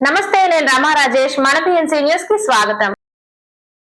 నమస్తే, నేను రమా రాజేష్. మన PNC న్యూస్ కి స్వాగతం.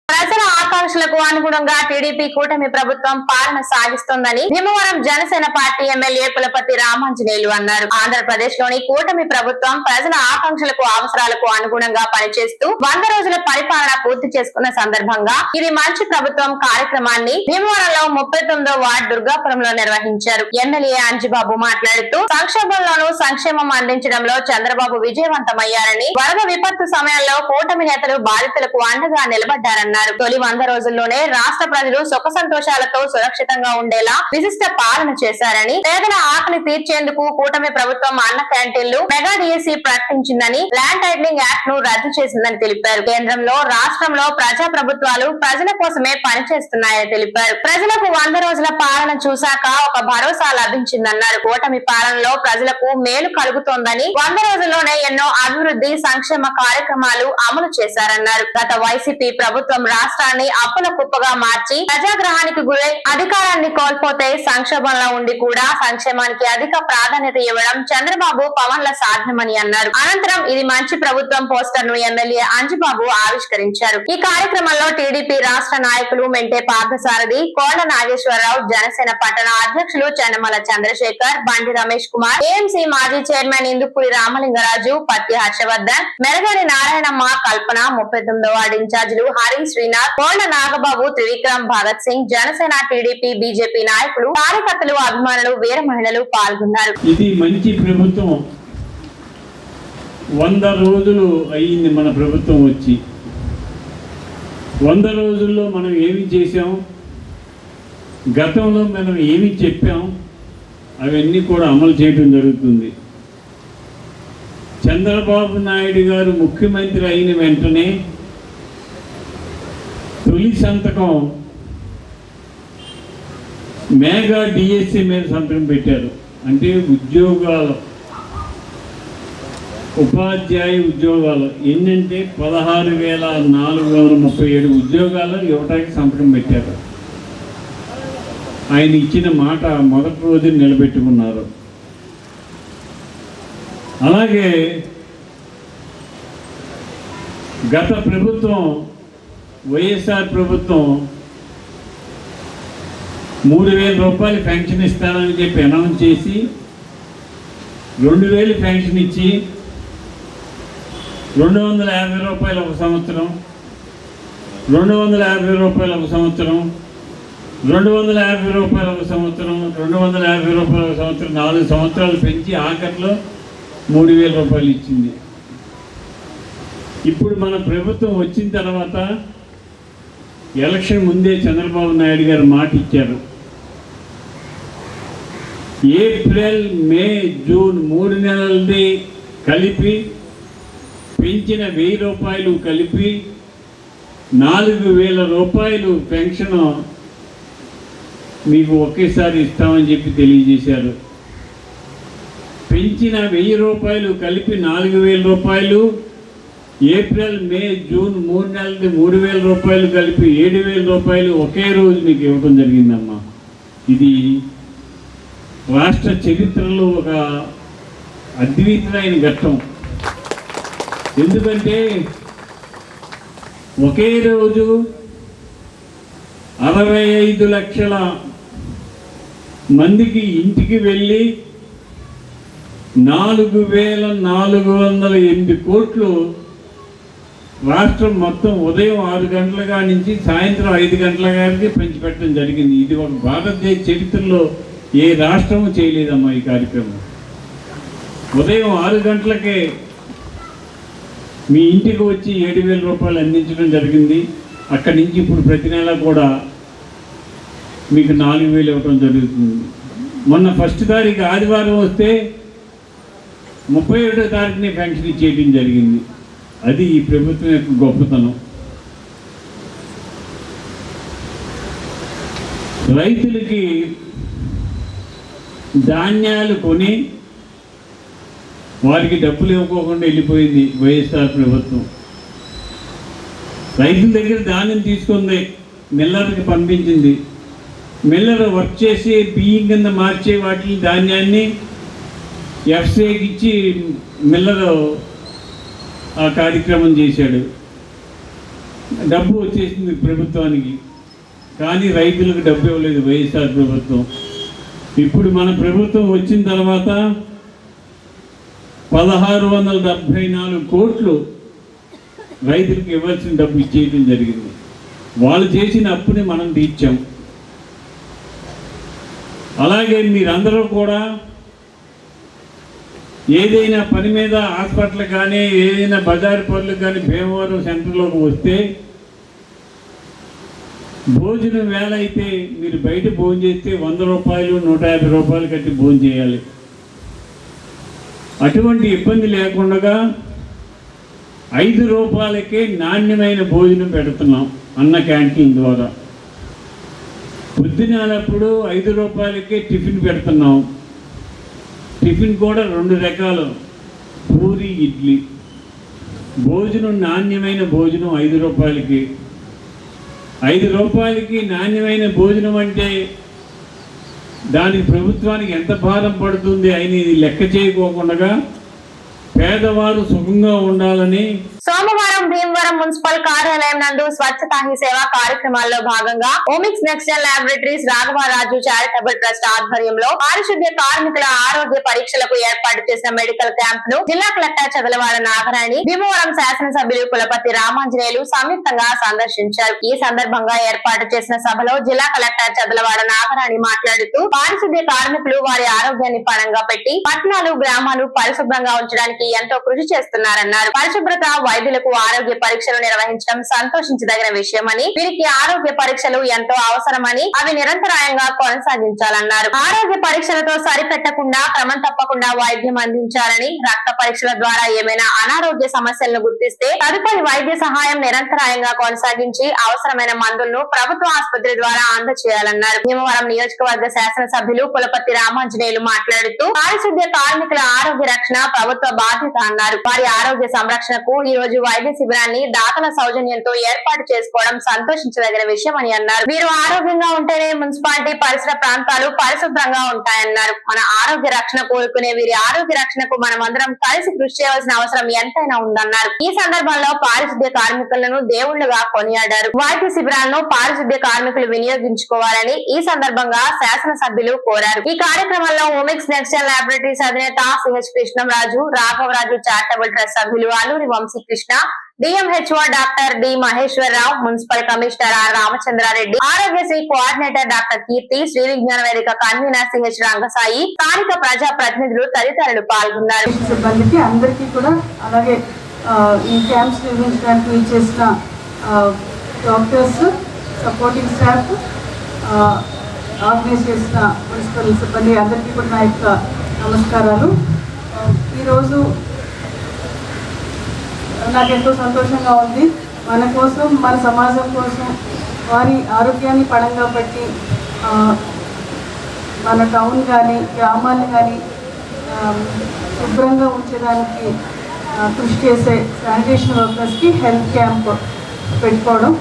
ప్రజల ఆకాంక్షలకు అనుగుణంగా టీడీపీ కూటమి ప్రభుత్వం పాలన సాగిస్తోందని భీమవరం జనసేన పార్టీ ఎమ్మెల్యే పులపర్తి రామాంజనేయులు అన్నారు. ఆంధ్రప్రదేశ్ లోని కూటమి ప్రభుత్వం ప్రజల ఆకాంక్షలకు అవసరాలకు అనుగుణంగా పనిచేస్తూ 100 రోజుల పరిపాలన పూర్తి చేసుకున్న సందర్భంగా ఇది మంచి ప్రభుత్వం కార్యక్రమాన్ని భీమవరంలో 39వ వార్డు దుర్గాపురంలో నిర్వహించారు. ఎమ్మెల్యే అంజిబాబు మాట్లాడుతూ సంక్షోభంలోనూ సంక్షేమం అందించడంలో చంద్రబాబు విజయవంతమయ్యారని, వరద విపత్తు సమయంలో కూటమి నేతలు బాధితులకు అండగా నిలబడ్డారన్నారు. తొలి 100 రోజుల్లోనే రాష్ట్ర ప్రజలు సుఖ సంతోషాలతో సురక్షితంగా ఉండేలా విశిష్ట పాలన చేశారని, పేదల ఆకలి తీర్చేందుకు కూటమి ప్రభుత్వం అన్న క్యాంటీన్లు, మెగా డిఎస్సి ప్రకటించిందని, ల్యాండ్ టైటిలింగ్ యాక్ట్ ను రద్దు చేసిందని తెలిపారు. కేంద్రంలో రాష్ట్రంలో ప్రజా ప్రభుత్వాలు ప్రజల కోసమే పనిచేస్తున్నాయని తెలిపారు. ప్రజలకు 100 రోజుల పాలన చూశాక ఒక భరోసా లభించిందన్నారు. కూటమి పాలనలో ప్రజలకు మేలు కలుగుతోందని, 100 రోజుల్లోనే ఎన్నో అభివృద్ధి సంక్షేమ కార్యక్రమాలు అమలు చేశారన్నారు. గత వైసీపీ ప్రభుత్వం రాష్ట్రాన్ని అప్పుల కుప్పగా మార్చి ప్రజాగ్రహానికి గురై అధికారాన్ని కోల్పోతే సంక్షోభంలో ఉండి కూడా సంక్షేమానికి అధిక ప్రాధాన్యత ఇవ్వడం చంద్రబాబు పవన్ల సాధ్యమని అన్నారు. అనంతరం ఇది మంచి ప్రభుత్వం పోస్టర్ ను ఎమ్మెల్యే అంజిబాబు ఆవిష్కరించారు. ఈ కార్యక్రమంలో టీడీపీ రాష్ట్ర నాయకులు మెంటే పార్థసారథి, కోళ్ల నాగేశ్వరరావు, జనసేన పట్టణ అధ్యక్షులు చెన్నమల చంద్రశేఖర్, బండి రమేష్ కుమార్, AMC మాజీ చైర్మన్ ఇందుకూరి రామలింగరాజు, పత్తి హర్షవర్ధన్, మెరగని నారాయణమ్మ, కల్పన, 39వ వార్డు ఇన్ఛార్జీలు హరి, శ్రీనాథ్, కోళ్ల నాగబాబు, త్రివిక్రమ్, భగత్ సింగ్, జనసేన, టీడీపీ, బీజేపీ నాయకులు, కార్యకర్తలు, అభిమానులు, వీర మహిళలు పాల్గొన్నారు. ఇది మంచి ప్రభుత్వం. 100 రోజులు అయ్యింది మన ప్రభుత్వం వచ్చి. 100 రోజుల్లో మనం ఏమి చేసాం, గతంలో మనం ఏమి చెప్పాం, అవన్నీ కూడా అమలు చేయడం జరుగుతుంది. చంద్రబాబు నాయుడు గారు ముఖ్యమంత్రి అయిన వెంటనే తొలి సంతకం మెగా డిఎస్సి మీద సంతకం పెట్టారు. అంటే ఉద్యోగాలు, ఉపాధ్యాయ ఉద్యోగాలు ఎన్నంటే 16,437 ఉద్యోగాలు ఇవ్వటానికి సంతకం పెట్టారు. ఆయన ఇచ్చిన మాట మొదటి రోజు నిలబెట్టుకున్నారు. అలాగే గత ప్రభుత్వం, వైఎస్ఆర్ ప్రభుత్వం 3,000 రూపాయలు పెన్షన్ ఇస్తానని చెప్పి అనౌన్స్ చేసి 2,000 పెన్షన్ ఇచ్చి 250 రూపాయలు ఒక సంవత్సరం, 250 రూపాయలు ఒక సంవత్సరం, 250 రూపాయలు ఒక సంవత్సరం, 250 రూపాయలు ఒక సంవత్సరం, 4 సంవత్సరాలు పెంచి ఆఖరిలో 3,000 రూపాయలు ఇచ్చింది. ఇప్పుడు మన ప్రభుత్వం వచ్చిన తర్వాత ఎలక్షన్ ముందే చంద్రబాబు నాయుడు గారు మాట ఇచ్చారు. ఏప్రిల్, మే, జూన్ 3 నెలలది కలిపి పెంచిన 1,000 రూపాయలు కలిపి 4,000 రూపాయలు పెన్షన్ మీకు ఒకేసారి ఇస్తామని చెప్పి తెలియజేశారు. పెంచిన 1,000 రూపాయలు కలిపి 4,000 రూపాయలు, ఏప్రిల్, మే, జూన్ 3 నెలలది 3,000 రూపాయలు కలిపి 7,000 రూపాయలు ఒకే రోజు మీకు ఇవ్వడం జరిగిందమ్మా. ఇది రాష్ట్ర చరిత్రలో ఒక అద్వితీయమైన ఘట్టం. ఎందుకంటే ఒకే రోజు 65 లక్షల మందికి ఇంటికి వెళ్ళి 4,408 కోట్లు రాష్ట్రం మొత్తం ఉదయం 6 గంటల నుంచి సాయంత్రం 5 గంటల గారికి పంచిపెట్టడం జరిగింది. ఇది ఒక భారతదేశ చరిత్రలో ఏ రాష్ట్రము చేయలేదమ్మా ఈ కార్యక్రమం. ఉదయం 6 గంటలకే మీ ఇంటికి వచ్చి 7,000 రూపాయలు అందించడం జరిగింది. అక్కడి నుంచి ఇప్పుడు ప్రతి నెల కూడా మీకు 4,000 ఇవ్వడం జరుగుతుంది. మొన్న 1వ తారీఖు ఆదివారం వస్తే 31వ తారీఖుని పెన్షన్ ఇచ్చేయడం జరిగింది. అది ఈ ప్రభుత్వం యొక్క గొప్పతనం. రైతులకి ధాన్యాలు కొని వారికి డబ్బులు ఇవ్వకోకుండా వెళ్ళిపోయింది వైఎస్ఆర్ ప్రభుత్వం. రైతుల దగ్గర ధాన్యం తీసుకుంది, మిల్లర్కి పంపించింది. మిల్లర్ వర్క్ చేసి బియ్యం కింద మార్చే వాటిని ధాన్యాన్ని ఎఫ్సీఐకి ఇచ్చి మిల్లర్ ఆ కార్యక్రమం చేశాడు. డబ్బు వచ్చేసింది ప్రభుత్వానికి, కానీ రైతులకు డబ్బు ఇవ్వలేదు వైఎస్ఆర్ ప్రభుత్వం. ఇప్పుడు మన ప్రభుత్వం వచ్చిన తర్వాత 1674 కోట్లు రైతులకు ఇవ్వాల్సిన డబ్బు ఇచ్చేయడం జరిగింది. వాళ్ళు చేసిన అప్పుని మనం తీర్చాం. అలాగే మీరందరూ కూడా ఏదైనా పని మీద హాస్పిటల్ కానీ ఏదైనా బజారు పనులకు కానీ భీమవరం సెంటర్లోకి వస్తే భోజనం వేళ అయితే మీరు బయట భోజనం చేస్తే 100 రూపాయలు 150 రూపాయలు కట్టి భోజనం చేయాలి. అటువంటి ఇబ్బంది లేకుండా 5 రూపాయలకే నాణ్యమైన భోజనం పెడుతున్నాం అన్న క్యాంటీన్ ద్వారా. పొద్దునప్పుడు 5 రూపాయలకే టిఫిన్ పెడుతున్నాం. టిఫిన్ కూడా 2 రకాలు, పూరి ఇడ్లీ. భోజనం నాణ్యమైన భోజనం 5 రూపాయలకి. 5 రూపాయలకి నాణ్యమైన భోజనం అంటే దానికి ప్రభుత్వానికి ఎంత భారం పడుతుంది అనేది లెక్క చేయకోకుండా పేదవారు సుఖంగా ఉండాలని సోమవారం భీమవరం మున్సిపల్ కార్యాలయం నందు స్వచ్ఛతా హీ సేవ కార్యక్రమాల్లో భాగంగా Omics next gen laboratories Raghavaraju charitable trust ఆధ్వర్యంలో పారిశుద్ధ్య కార్మికుల ఆరోగ్య పరీక్షలకు ఏర్పాటు చేసిన మెడికల్ క్యాంప్ ను జిల్లా కలెక్టర్ చదలవాడ నాగరాణి, భీమవరం శాసనసభ్యులు కులపతి రామాంజనేయులు సంయుక్తంగా సందర్శించారు. ఈ సందర్భంగా ఏర్పాటు చేసిన సభలో జిల్లా కలెక్టర్ చదలవాడ నాగరాణి మాట్లాడుతూ పారిశుద్ధ్య కార్మికులు వారి ఆరోగ్యాన్ని పణంగా పెట్టి పట్టణాలు, గ్రామాలు పరిశుభ్రంగా ఉంచడానికి ఎంతో కృషి చేస్తున్నారన్నారు. పరిశుభ్రత, వైద్యులకు ఆరోగ్య పరీక్షలు నిర్వహించడం సంతోషించదగిన విషయమని, వీరికి ఆరోగ్య పరీక్షలు ఎంతో అవసరమని, అవి నిరంతరాయంగా కొనసాగించాలన్నారు. ఆరోగ్య పరీక్షలతో సరిపెట్టకుండా క్రమం తప్పకుండా వైద్యం అందించాలని, రక్త పరీక్షల ద్వారా ఏమైనా అనారోగ్య సమస్యలను గుర్తిస్తే తదుపరి వైద్య సహాయం నిరంతరాయంగా కొనసాగించి అవసరమైన మందులను ప్రభుత్వ ఆసుపత్రి ద్వారా అందజేయాలన్నారు. భీమవరం నియోజకవర్గ శాసనసభ్యులు కులపతి రామాంజనేయులు మాట్లాడుతూ పారిశుద్ధ్య కార్మికుల ఆరోగ్య రక్షణ ప్రభుత్వ బాధ్యత అన్నారు. వారి ఆరోగ్య సంరక్షణకు ఈ రోజు వైద్య శిబిరాన్ని దాతల సౌజన్యంతో ఏర్పాటు చేసుకోవడం సంతోషించదగిన విషయం అని అన్నారు. వీరు ఆరోగ్యంగా ఉంటేనే మున్సిపాలిటీ పరిసర ప్రాంతాలు పరిశుభ్రంగా ఉంటాయన్నారు. మన ఆరోగ్య రక్షణ కోరుకునే వీరి ఆరోగ్య రక్షణకు మనమందరం కలిసి కృషి చేయవలసిన అవసరం ఎంతైనా ఉందన్నారు. ఈ సందర్భంలో పారిశుద్ధ్య కార్మికులను దేవుళ్లుగా కొనియాడారు. వైద్య శిబిరాలను పారిశుద్ధ్య కార్మికులు వినియోగించుకోవాలని ఈ సందర్భంగా శాసనసభ్యులు కోరారు. ఈ కార్యక్రమంలో ఓమిక్స్ నెక్స్ట్ జెన్ ల్యాబొరేటరీస్ అధినేత CH Krishnamraju, Raghavaraju charitable trust సభ్యులు Alluri Vamsikrishna, DMHO doctor D Maheswararao, municipal commissioner R Ramachandrareddy, Aarogyasri coordinator doctor Keerthi, Sri Vignana Vedika convener CH Rangasai, స్థానిక ప్రజా ప్రతినిధులు తదితరులు పాల్గొన్నారు. సిబ్బందికి అందరికీ కూడా, అలాగే ఈ క్యాంప్స్ నిర్వహించడానికి చేసిన డాక్టర్స్, సపోర్టింగ్ స్టాఫ్, ఆర్గనైజ్ చేసిన మున్సిపల్ సిబ్బంది అందరికీ కూడా నా యొక్క నమస్కారాలు. ఈరోజు నాకు ఎంతో సంతోషంగా ఉంది. మన కోసం, మన సమాజం కోసం వారి ఆరోగ్యాన్ని పణంగా పెట్టి మన టౌన్ కానీ గ్రామాన్ని కానీ శుభ్రంగా ఉంచడానికి కృషి చేసే శానిటేషన్ వర్కర్స్కి హెల్త్ క్యాంప్ పెట్టుకోవడం,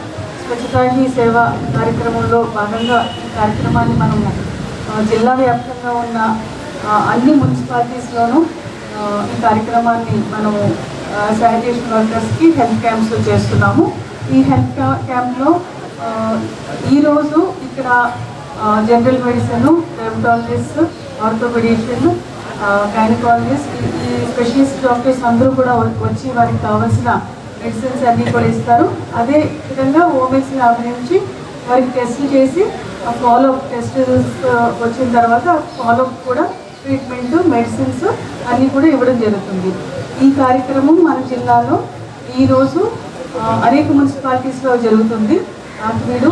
స్వచ్ఛతా హీ సేవ కార్యక్రమంలో భాగంగా ఈ కార్యక్రమాన్ని మనము జిల్లా వ్యాప్తంగా ఉన్న అన్ని మున్సిపాలిటీస్లోనూ ఈ కార్యక్రమాన్ని మనము శానిటేషన్ వర్కర్స్కి హెల్త్ క్యాంప్స్ చేస్తున్నాము. ఈ హెల్త్ క్యాంప్లో ఈరోజు ఇక్కడ general medicine, dermatologist, orthopaedician, gynaecologist, ఈ స్పెషలిస్ట్ డాక్టర్స్ అందరూ కూడా వచ్చి వారికి కావాల్సిన మెడిసిన్స్ అన్నీ కూడా ఇస్తారు. అదే విధంగా ఓమిక్స్ ల్యాబ్ నుంచి వారికి టెస్టులు చేసి ఆ ఫాలోఅప్ టెస్ట్ వచ్చిన తర్వాత ఫాలోఅప్ కూడా ట్రీట్మెంట్, మెడిసిన్స్ అన్నీ కూడా ఇవ్వడం జరుగుతుంది. ఈ కార్యక్రమం మన జిల్లాలో ఈరోజు అనేక మున్సిపాలిటీస్లో జరుగుతుంది. ఆకివీడు,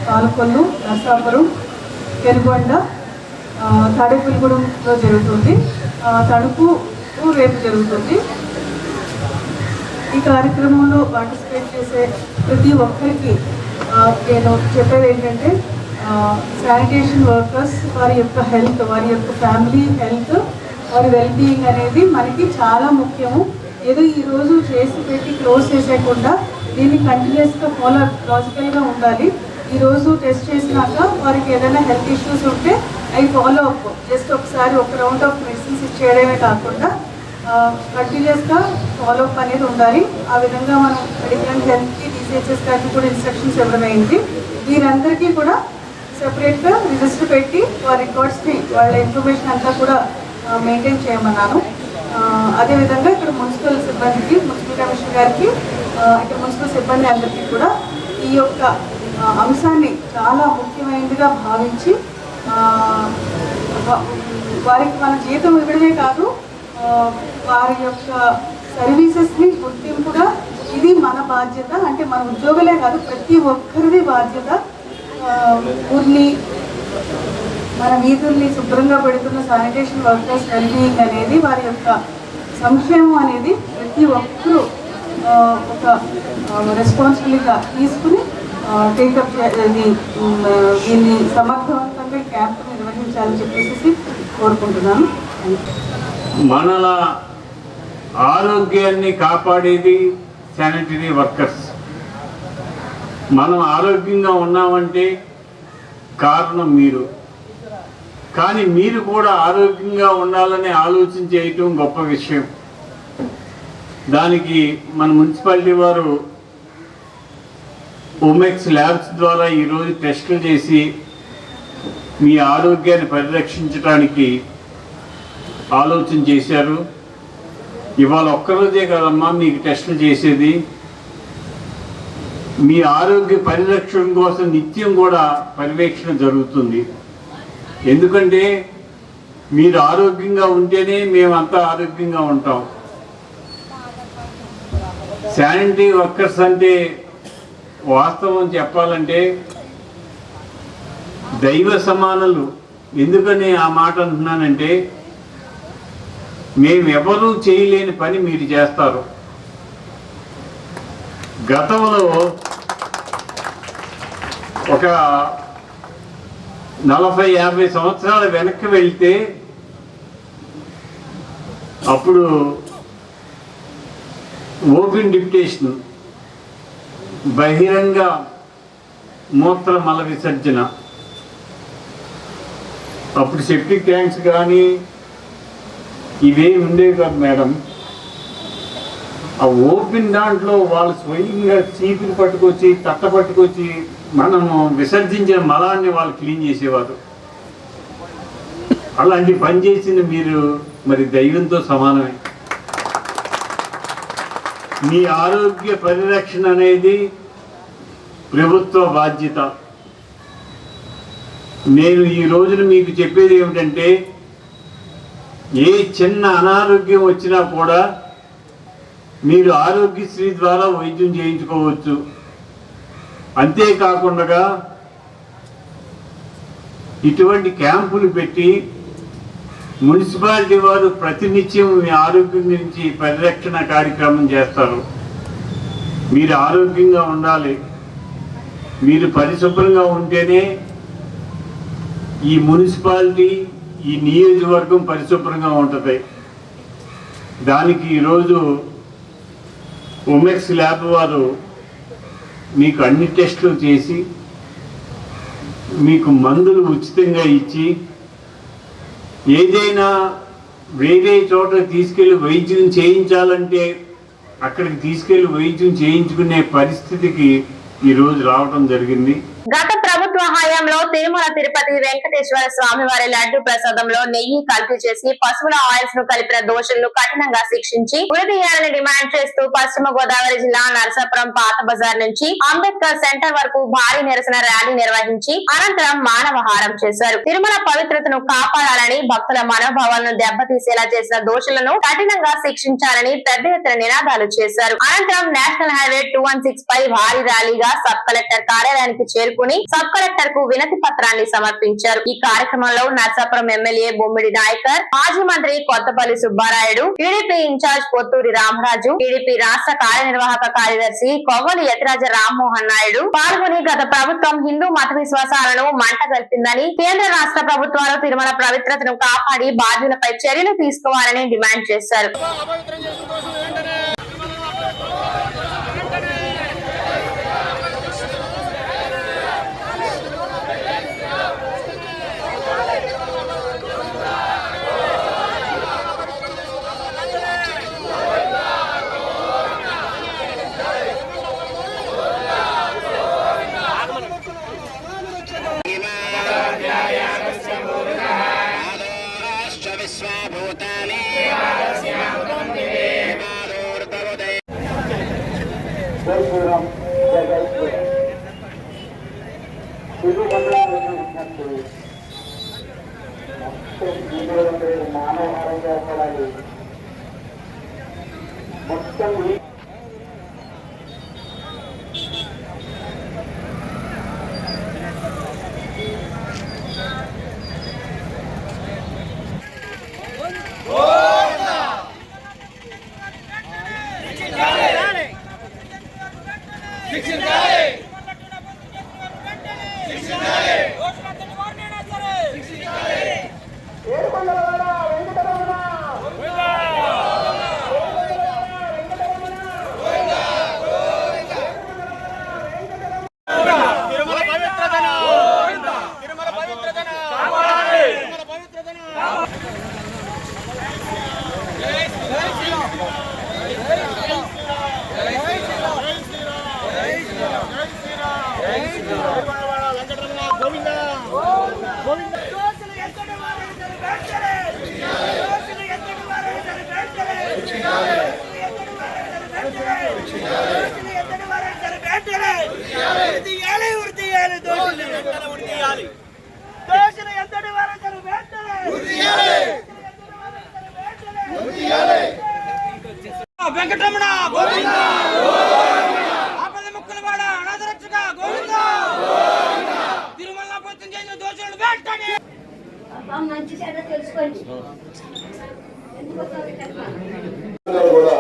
పాలకొల్లు, నర్సాపురం, పెనుగొండ, తాడేపల్లిగూడెంలో జరుగుతుంది. తణుకు రేపు జరుగుతుంది. ఈ కార్యక్రమంలో పార్టిసిపేట్ చేసే ప్రతి ఒక్కరికి నేను చెప్పేది ఏంటంటే, శానిటేషన్ వర్కర్స్ వారి యొక్క హెల్త్, వారి యొక్క ఫ్యామిలీ హెల్త్, వారి వెల్బీయింగ్ అనేది మనకి చాలా ముఖ్యము. ఏదో ఈరోజు చేసి పెట్టి క్లోజ్ చేసేయకుండా దీన్ని కంటిన్యూస్గా ఫాలో లాజికల్గా ఉండాలి. ఈరోజు టెస్ట్ చేసినాక వారికి ఏదైనా హెల్త్ ఇష్యూస్ ఉంటే అవి ఫాలో అప్, జస్ట్ ఒకసారి ఒక రౌండ్ ఆఫ్ మెడిసిన్స్ ఇచ్చేయడమే కాకుండా కంటిన్యూస్గా ఫాలోఅప్ అనేది ఉండాలి. ఆ విధంగా మనం మెడికల్ అండ్ హెల్త్కి DCHS గారికి కూడా ఇన్స్ట్రక్షన్స్ ఇవ్వడం అయింది. వీరందరికీ కూడా సెపరేట్గా రిజిస్టర్ పెట్టి వారి రికార్డ్స్ని వాళ్ళ ఇన్ఫర్మేషన్ అంతా కూడా మెయింటైన్ చేయమన్నాను. అదేవిధంగా ఇక్కడ మున్సిపల్ సిబ్బందికి, మున్సిపల్ కమిషనర్ గారికి, ఇక్కడ మున్సిపల్ సిబ్బంది అందరికీ కూడా ఈ యొక్క అంశాన్ని చాలా ముఖ్యమైనదిగా భావించి వారికి మన జీతం ఇవ్వడమే కాదు, వారి యొక్క సర్వీసెస్ని గుర్తింపుగా ఇది మన బాధ్యత, అంటే మన ఉద్యోగులే కాదు ప్రతి ఒక్కరిది బాధ్యత. ఊరిని మన వీధుల్ని శుభ్రంగా పెడుతున్న శానిటేషన్ వర్కర్స్ వెల్బీయింగ్ అనేది, వారి యొక్క సంక్షేమం అనేది ప్రతి ఒక్కరూ ఒక రెస్పాన్సిబిలిటీగా తీసుకుని టేకప్ దీన్ని సమర్థవంతంగా క్యాంపు నిర్వహించాలని చెప్పేసి కోరుకుంటున్నాను. మనల ఆరోగ్యాన్ని కాపాడేది శానిటరీ వర్కర్స్. మనం ఆరోగ్యంగా ఉన్నామంటే కారణం మీరు. కానీ మీరు కూడా ఆరోగ్యంగా ఉండాలని ఆలోచన చేయటం గొప్ప విషయం. దానికి మన మున్సిపాలిటీ వారు ఓమెక్స్ ల్యాబ్స్ ద్వారా ఈరోజు టెస్టులు చేసి మీ ఆరోగ్యాన్ని పరిరక్షించడానికి ఆలోచన చేశారు. ఇవాళ ఒక్కరోజే కదమ్మా మీకు టెస్టులు చేసేది. మీ ఆరోగ్య పరిరక్షణ కోసం నిత్యం కూడా పర్యవేక్షణ జరుగుతుంది. ఎందుకంటే మీరు ఆరోగ్యంగా ఉంటేనే మేమంతా ఆరోగ్యంగా ఉంటాం. శానిటరీ వర్కర్స్ అంటే వాస్తవం చెప్పాలంటే దైవ సమానులు. ఎందుకని ఆ మాట అంటున్నానంటే మేమెవరూ చేయలేని పని మీరు చేస్తారు. గతంలో ఒక 40-50 సంవత్సరాల వెనక్కి వెళ్తే అప్పుడు ఓపెన్ డిప్యుటేషన్, బహిరంగ మూత్ర మల విసర్జన, అప్పుడు సెప్టిక్ ట్యాంక్స్ కానీ ఇవేమి ఉండేవి కాదు మేడం. ఆ ఓపెన్ దాంట్లో వాళ్ళు స్వయంగా చీపులు పట్టుకొచ్చి తట్ట పట్టుకొచ్చి మనము విసర్జించిన మలాన్ని వాళ్ళు క్లీన్ చేసేవారు. అలాంటి పని చేసిన మీరు మరి దైవంతో సమానమే. మీ ఆరోగ్య పరిరక్షణ అనేది ప్రభుత్వ బాధ్యత. నేను ఈ రోజున మీకు చెప్పేది ఏమిటంటే ఏ చిన్న అనారోగ్యం వచ్చినా కూడా మీరు ఆరోగ్యశ్రీ ద్వారా వైద్యం చేయించుకోవచ్చు. అంతేకాకుండా ఇటువంటి క్యాంపులు పెట్టి మున్సిపాలిటీ వారు ప్రతినిత్యం మీ ఆరోగ్యం గురించి పరిరక్షణ కార్యక్రమం చేస్తారు. మీరు ఆరోగ్యంగా ఉండాలి. మీరు పరిశుభ్రంగా ఉంటేనే ఈ మున్సిపాలిటీ, ఈ నియోజకవర్గం పరిశుభ్రంగా ఉంటుంది. దానికి ఈరోజు ఓమెక్స్ ల్యాబ్ వారు మీకు అన్ని టెస్టులు చేసి మీకు మందులు ఉచితంగా ఇచ్చి ఏదైనా వేరే చోటకి తీసుకెళ్ళి వైద్యం చేయించాలంటే అక్కడికి తీసుకెళ్ళి వైద్యం చేయించుకునే పరిస్థితికి ఈరోజు రావడం జరిగింది. గత ప్రభుత్వ హయాంలో తిరుమల తిరుపతి వెంకటేశ్వర స్వామి వారి లడ్డు ప్రసాదంలో నెయ్యి కల్తీ చేసి పశువుల ఆయిల్స్ ను కలిపిన దోషులను కఠినంగా శిక్షించి ఉరితీయాలని డిమాండ్ చేస్తూ పశ్చిమ గోదావరి జిల్లా నరసాపురం పాత బజార్ నుంచి అంబేద్కర్ సెంటర్ వరకు భారీ నిరసన ర్యాలీ నిర్వహించి అనంతరం మానవహారం చేశారు. తిరుమల పవిత్రతను కాపాడాలని, భక్తుల మనోభావాలను దెబ్బతీసేలా చేసిన దోషులను కఠినంగా శిక్షించాలని పెద్ద ఎత్తున నినాదాలు చేశారు. అనంతరం నేషనల్ హైవే 216 పై భారీ ర్యాలీగా సబ్ కలెక్టర్ కార్యాలయానికి చేరుకుని సబ్ కలెక్టర్ కు వినతి పత్రాన్ని సమర్పించారు. ఈ కార్యక్రమంలో నరసాపురం ఎమ్మెల్యే బొమ్మిడి నాయకర్, మాజీ మంత్రి Kothapalli Subbarayudu, TDP in-charge Potturi Ramaraju, TDP రాష్ట్ర కార్యనిర్వాహక కార్యదర్శి కొవ్వలి యతిరాజ రామ్మోహన్ నాయుడు పాల్గొని గత ప్రభుత్వం హిందూ మత విశ్వాసాలను మంటగల్పిందని, కేంద్ర రాష్ట్ర ప్రభుత్వాలు తిరుమల పవిత్రతను కాపాడి బాధ్యులపై చర్యలు తీసుకోవాలని డిమాండ్ చేశారు. జై శ్రీరామ్, జై శ్రీరామ్. హిందూ బంధువులు విజ్ఞప్తి, మొత్తం మానవ ఆరోగ్యాలు మొత్తం వెంకటరమణ గోవింద, ఆపద ముక్కులవాడ అనాథరక్షక గోవింద, తిరుమల పొత్తం చేసిన దోషులను వెంటనే మంచి చెడ్డ తెలుసుకోండి. కూడా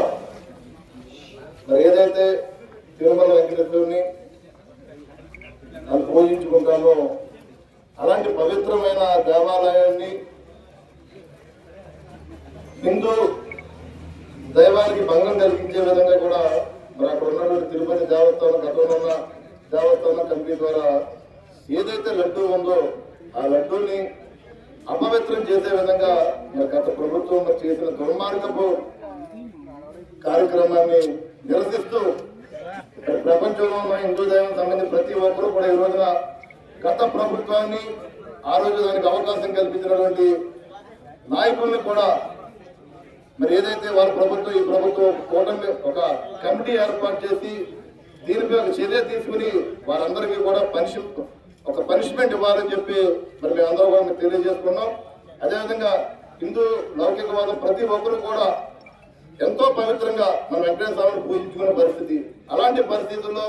మరి ఏదైతే తిరుమల వెంకటేశ్వరుని మనం పూజించుకుంటామో అలాంటి పవిత్రమైన దేవాలయాన్ని హిందూ దైవానికి భంగం కలిగించే విధంగా కూడా మరి అక్కడ ఉన్నటువంటి తిరుపతి దేవస్థానం గతంలో ఉన్న దేవస్థానం కమిటీ ద్వారా ఏదైతే లడ్డూ ఉందో ఆ లడ్డూని అపవిత్రం చేసే విధంగా మరి గత ప్రభుత్వం మరి చేసిన దుర్మార్గపు కార్యక్రమాన్ని నిరసిస్తూ ప్రపంచంలో ఉన్న హిందూ దైవం సంబంధించిన ప్రతి ఒక్కరూ కూడా ఈ రోజున గత ప్రభుత్వాన్ని ఆ రోజు దానికి అవకాశం కల్పించినటువంటి నాయకుల్ని కూడా మరి ఏదైతే వాళ్ళ ప్రభుత్వం ఈ ప్రభుత్వం కూటమి ఒక కమిటీ ఏర్పాటు చేసి దీనిపై ఒక చర్య తీసుకుని వారందరికీ కూడా ఒక పనిష్మెంట్ ఇవ్వాలని చెప్పి మరి మేమందరూ కూడా మీకు తెలియజేసుకున్నాం. అదేవిధంగా హిందూ లౌకికవాదం ప్రతి ఒక్కరు కూడా ఎంతో పవిత్రంగా మన వెంకటేశ్వర స్వామిని పూజించుకునే పరిస్థితి. అలాంటి పరిస్థితుల్లో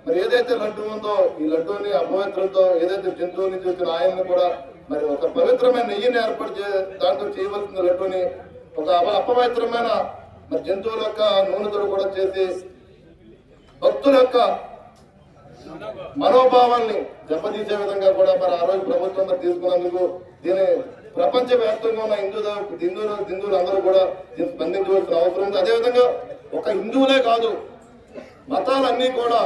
మరి ఏదైతే లడ్డు ఉందో ఈ లడ్డూని అపవిత్రంతో ఏదైతే జంతువుల నుంచి వచ్చిన ఆయన్ని కూడా మరి ఒక పవిత్రమైన నెయ్యిని ఏర్పాటు దాంతో చేయవలసిన లడ్డూని ఒక అపవిత్రమైన మరి జంతువుల యొక్క నూనెతో కూడా చేసి భక్తుల యొక్క మనోభావాల్ని దెబ్బతీసే విధంగా కూడా మరి ఆ రోజు ప్రభుత్వం తీసుకున్నందుకు దీని ప్రపంచ వ్యాప్తంగా ఉన్న హిందువులు అందరూ కూడా దీన్ని స్పందించవలసిన అవసరం ఉంది. అదేవిధంగా ఒక హిందువులే కాదు, మతాలన్నీ కూడా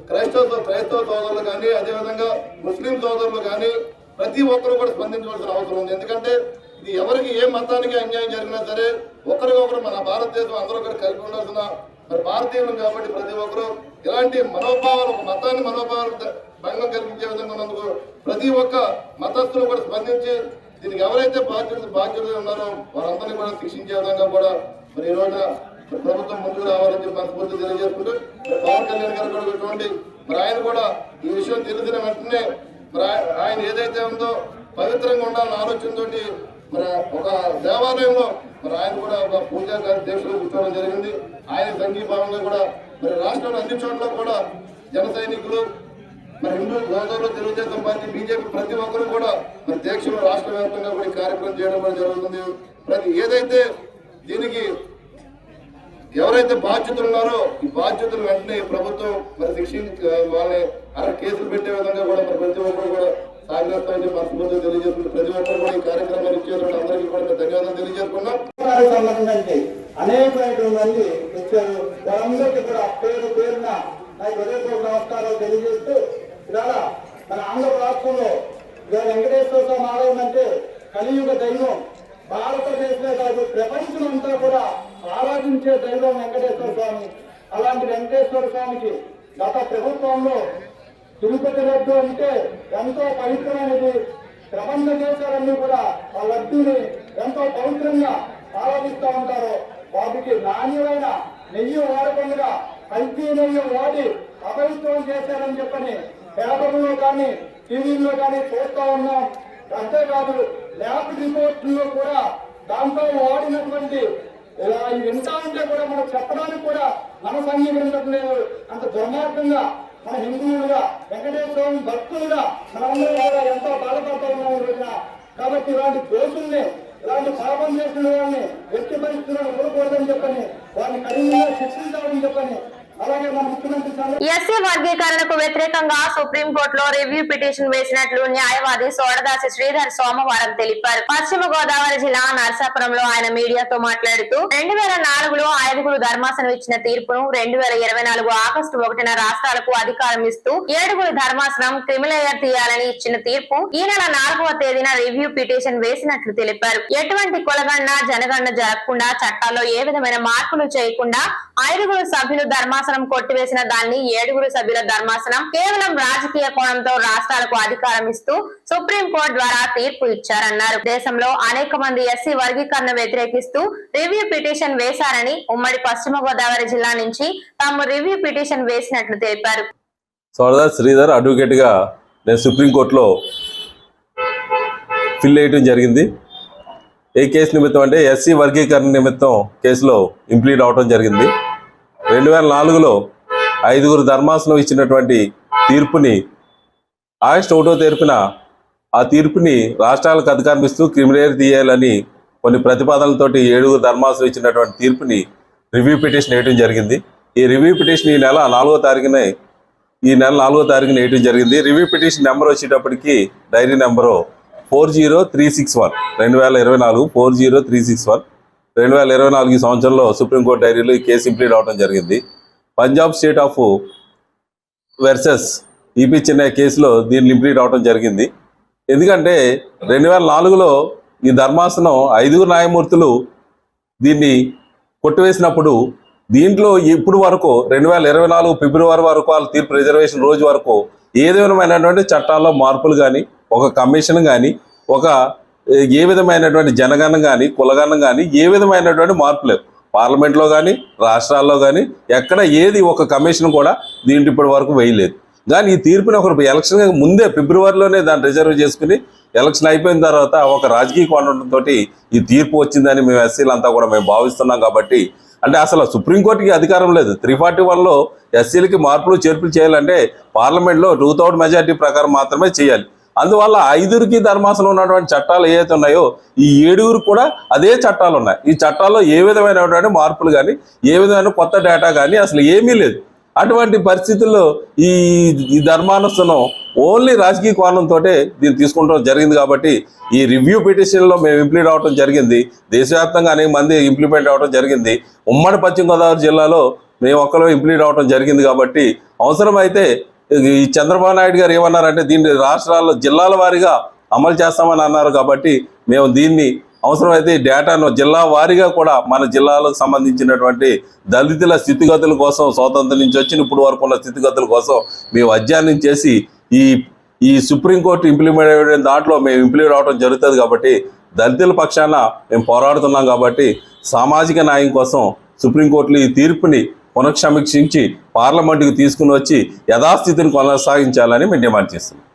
క్రైస్తవ సోదరులు కానీ అదేవిధంగా ముస్లిం సోదరులు కానీ ప్రతి ఒక్కరు కూడా స్పందించవలసిన అవసరం ఉంది. ఎందుకంటే ఇది ఎవరికి ఏ మతానికి అన్యాయం జరిగినా సరే ఒకరికొకరు మన భారతదేశం అందరూ కూడా కలిపి ఉండాల్సిన మరి భారతీయులు కాబట్టి ప్రతి ఒక్కరు ఇలాంటి మనోభావాలు ఒక మతాన్ని మనోభావాలు భంగం కలిగించే విధంగా ఉన్నందుకు ప్రతి ఒక్క మతస్థులు కూడా స్పందించి దీనికి ఎవరైతే బాధ్యతలు ఉన్నారో వారందరినీ కూడా శిక్షించే విధంగా కూడా మరి ఈ రోజున ప్రభుత్వం ముందుకు రావాలని చెప్పి మనస్ఫూర్తి తెలియజేసుకుంటూ పవన్ కళ్యాణ్ గారు కూడా ఇటువంటి మరి ఆయన కూడా ఈ విషయం తెలిసిన వెంటనే మరి ఆయన ఏదైతే ఉందో పవిత్రంగా ఉండాలన్న ఆలోచనతో మరి ఒక దేవాలయంలో మరి ఆయన కూడా ఒక పూజా దీక్షలు కూర్చోవడం జరిగింది. ఆయన సంఘీభావంగా కూడా మరి రాష్ట్రంలో అన్ని చోట్ల కూడా జన సైనికులు మరి హిందూ సోదరులు తెలుగుదేశం పార్టీ బీజేపీ ప్రతి ఒక్కరు కూడా మరి దీక్షలు రాష్ట్ర వ్యాప్తంగా కూడా ఈ కార్యక్రమం చేయడం కూడా జరుగుతుంది. ఏదైతే దీనికి ఎవరైతే బాధ్యతలు ఉన్నారో ఈ బాధ్యతలు వెంటనే ప్రభుత్వం మరి వాళ్ళని కేసులు పెట్టే విధంగా కూడా మరి ప్రతి ఒక్కరు కూడా సాగరిస్తామని మనస్ఫూర్తిగా తెలియజేసుకుంటూ ప్రతి ఒక్కరు కూడా ఈ కార్యక్రమాన్ని ఇచ్చేటువంటి అందరికీ కూడా ధన్యవాదాలు తెలియజేసుకున్నాం. సంబంధించి అనేకమైనటువంటి మంది వచ్చారు. వారందరికీ కూడా పేరున నాకు హృదయపూర్వక నమస్కారాలు తెలియజేస్తూ ఇవాళ మన ఆంధ్ర రాష్ట్రంలో వెంకటేశ్వర స్వామి ఆలయం అంటే కలియుగ దైవం. భారతదేశమే కాదు ప్రపంచం అంతా కూడా ఆరాధించే దైవం వెంకటేశ్వర స్వామి. అలాంటి వెంకటేశ్వర స్వామికి గత ప్రభుత్వంలో తిరుపతి లడ్డు అంటే ఎంతో పవిత్రమైనది. ప్రపంచ దేశాలన్నీ కూడా ఆ లడ్డూని ఎంతో పవిత్రంగా ఆరాధిస్తూ ఉంటారు. వాటికి నాణ్యమైన నెయ్యి వాడకుండా కల్తీ నెయ్యి వాడి అపవిత్రం చేశారని చెప్పని పేపర్లో కానీ టీవీల్లో కానీ చూస్తూ ఉన్నాం. అంతేకాదు ల్యాబ్ రిపోర్ట్లో కూడా దాంట్లో వాడినటువంటి ఇలా వింటా ఉంటే కూడా మనం చెప్పడానికి కూడా మనసు అంగీకరించడం లేదు. అంత దుర్మార్గంగా మన హిందువులుగా వెంకటేశ్వర భక్తులుగా మనందరూ కూడా ఎంతో బాధపడుతూ ఉన్నాం ఈ రోజున. కాబట్టి ఇలాంటి దోషుల్ని, ఇలాంటి పాపం చేసిన వాళ్ళని వ్యక్తి పరిస్థితులను ఊరకూడదని చెప్పని, వారిని కఠినంగా శిక్షించాలని చెప్పని, అలాగే మన ముఖ్యమంత్రి ఎస్సీ వర్గీకరణకు వ్యతిరేకంగా సుప్రీంకోర్టులో రివ్యూ పిటిషన్ వేసినట్లు న్యాయవాది సోడదాసి శ్రీధర్ సోమవారం తెలిపారు. పశ్చిమ గోదావరి జిల్లా నరసాపురంలో ఆయన మీడియాతో మాట్లాడుతూ 2004లో 5గురు ధర్మాసనం ఇచ్చిన తీర్పును 2024 ఆగస్టు 1న రాష్ట్రాలకు అధికారం ఇస్తూ 7గురు ధర్మాసనం క్రిమిలేయర్ తీయాలని ఇచ్చిన తీర్పు ఈ నెల 4వ తేదీన రివ్యూ పిటిషన్ వేసినట్లు తెలిపారు. ఎటువంటి కులగణన జనగణన జరగకుండా చట్టాల్లో ఏ విధమైన మార్పులు చేయకుండా 5గురు సభ్యులు ధర్మాసనం కొట్టివేసిన దాన్ని 7గురు సభ్యుల ధర్మాసనం కేవలం రాజకీయ కోణంతో రాష్ట్రాలకు అధికారం ఇస్తూ సుప్రీంకోర్టు ద్వారా తీర్పు ఇచ్చారన్నారు. దేశంలో అనేక మంది ఎస్సీ వర్గీకరణ వ్యతిరేకిస్తూ రివ్యూ పిటిషన్ వేశారని, ఉమ్మడి పశ్చిమ గోదావరి జిల్లా నుంచి తాము రివ్యూ పిటిషన్ వేసినట్లు తెలిపారు. సోడదాసి శ్రీధర్ అడ్వకేట్ గా నేను సుప్రీంకోర్టులో ఫిల్ వేయడం జరిగింది. ఏ కేసు నిమిత్తం అంటే ఎస్సీ వర్గీకరణ నిమిత్తం కేసులో ఇంప్లీడ్ అవడం జరిగింది. 2004లో 5గురు ధర్మాసనం ఇచ్చినటువంటి తీర్పుని ఆగస్టు 1వ తేదీన ఆ తీర్పుని రాష్ట్రాలకు అధికారం ఇస్తూ క్రిమిలేయర్ తీయాలని కొన్ని ప్రతిపాదనలతోటి 7గురు ధర్మాసనం ఇచ్చినటువంటి తీర్పుని రివ్యూ పిటిషన్ వేయడం జరిగింది. ఈ రివ్యూ పిటిషన్ ఈ నెల 4వ తారీఖున వేయడం జరిగింది. రివ్యూ పిటిషన్ నెంబర్ వచ్చేటప్పటికి డైరీ నెంబరు 40361 2024 40361 2024 సంవత్సరంలో సుప్రీంకోర్టు డైరీలో ఈ కేసు ఇంప్లీడ్ అవడం జరిగింది. Punjab state of versus EP Chennai కేసులో దీన్ని ఇంప్లీడ్ అవడం జరిగింది. ఎందుకంటే 2004లో ఈ ధర్మాసనం 5గురు న్యాయమూర్తులు దీన్ని కొట్టివేసినప్పుడు దీంట్లో ఇప్పుడు వరకు 2024 ఫిబ్రవరి వరకు వాళ్ళ తీర్పు రిజర్వేషన్ రోజు వరకు ఏ విధమైనటువంటి చట్టాల్లో మార్పులు కానీ, ఒక కమిషన్ కానీ, ఒక ఏ విధమైనటువంటి జనగణన కానీ, కులగణన కానీ ఏ విధమైనటువంటి మార్పు లేవు. పార్లమెంట్లో కానీ, రాష్ట్రాల్లో కానీ ఎక్కడ ఏది ఒక కమిషన్ కూడా దీంట్లో ఇప్పటి వరకు వేయలేదు. కానీ ఈ తీర్పుని ఒక ఎలక్షన్ ముందే ఫిబ్రవరిలోనే దాన్ని రిజర్వ్ చేసుకుని ఎలక్షన్ అయిపోయిన తర్వాత ఒక రాజకీయ కోణంతో ఈ తీర్పు వచ్చిందని మేము ఎస్సీలంతా కూడా మేము భావిస్తున్నాం. కాబట్టి అంటే అసలు సుప్రీంకోర్టుకి అధికారం లేదు. 341లో ఎస్సీలకి మార్పులు చేర్పులు చేయాలంటే పార్లమెంట్లో 2/3 మెజార్టీ ప్రకారం మాత్రమే చేయాలి. అందువల్ల 5గురికి ధర్మాసనం ఉన్నటువంటి చట్టాలు ఏవైతే ఉన్నాయో ఈ 7గురు కూడా అదే చట్టాలు ఉన్నాయి. ఈ చట్టాల్లో ఏ విధమైనటువంటి మార్పులు కానీ, ఏ విధమైన కొత్త డేటా కానీ అసలు ఏమీ లేదు. అటువంటి పరిస్థితుల్లో ఈ ధర్మాసనం ఓన్లీ రాజకీయ కోణంతో దీన్ని తీసుకుంటడం జరిగింది. కాబట్టి ఈ రివ్యూ పిటిషన్లో మేము ఇంప్లీడ్ అవడం జరిగింది. దేశవ్యాప్తంగా అనేక మంది ఇంప్లిమెంట్ అవడం జరిగింది. ఉమ్మడి పశ్చిమ గోదావరి జిల్లాలో మేము ఒక్కరూ ఇంప్లీడ్ అవడం జరిగింది. కాబట్టి అవసరమైతే ఈ చంద్రబాబు నాయుడు గారు ఏమన్నారంటే దీన్ని రాష్ట్రాల్లో జిల్లాల వారీగా అమలు చేస్తామని అన్నారు. కాబట్టి మేము దీన్ని అవసరమైతే డేటాను జిల్లా వారీగా కూడా మన జిల్లాలకు సంబంధించినటువంటి దళితుల స్థితిగతుల కోసం స్వాతంత్రం నుంచి వచ్చిన ఇప్పుడు వరకు ఉన్న స్థితిగతుల కోసం మేము అధ్యయనం చేసి ఈ సుప్రీంకోర్టు ఇంప్లిమెంట్ అయ్యే దాంట్లో మేము ఇంప్లిమెంట్ అవడం జరుగుతుంది. కాబట్టి దళితుల పక్షాన మేము పోరాడుతున్నాం. కాబట్టి సామాజిక న్యాయం కోసం సుప్రీంకోర్టులో ఈ తీర్పుని పునఃసమీక్షించి పార్లమెంటుకు తీసుకుని వచ్చి యథాస్థితిని కొనసాగించాలని మేము డిమాండ్ చేస్తున్నాం.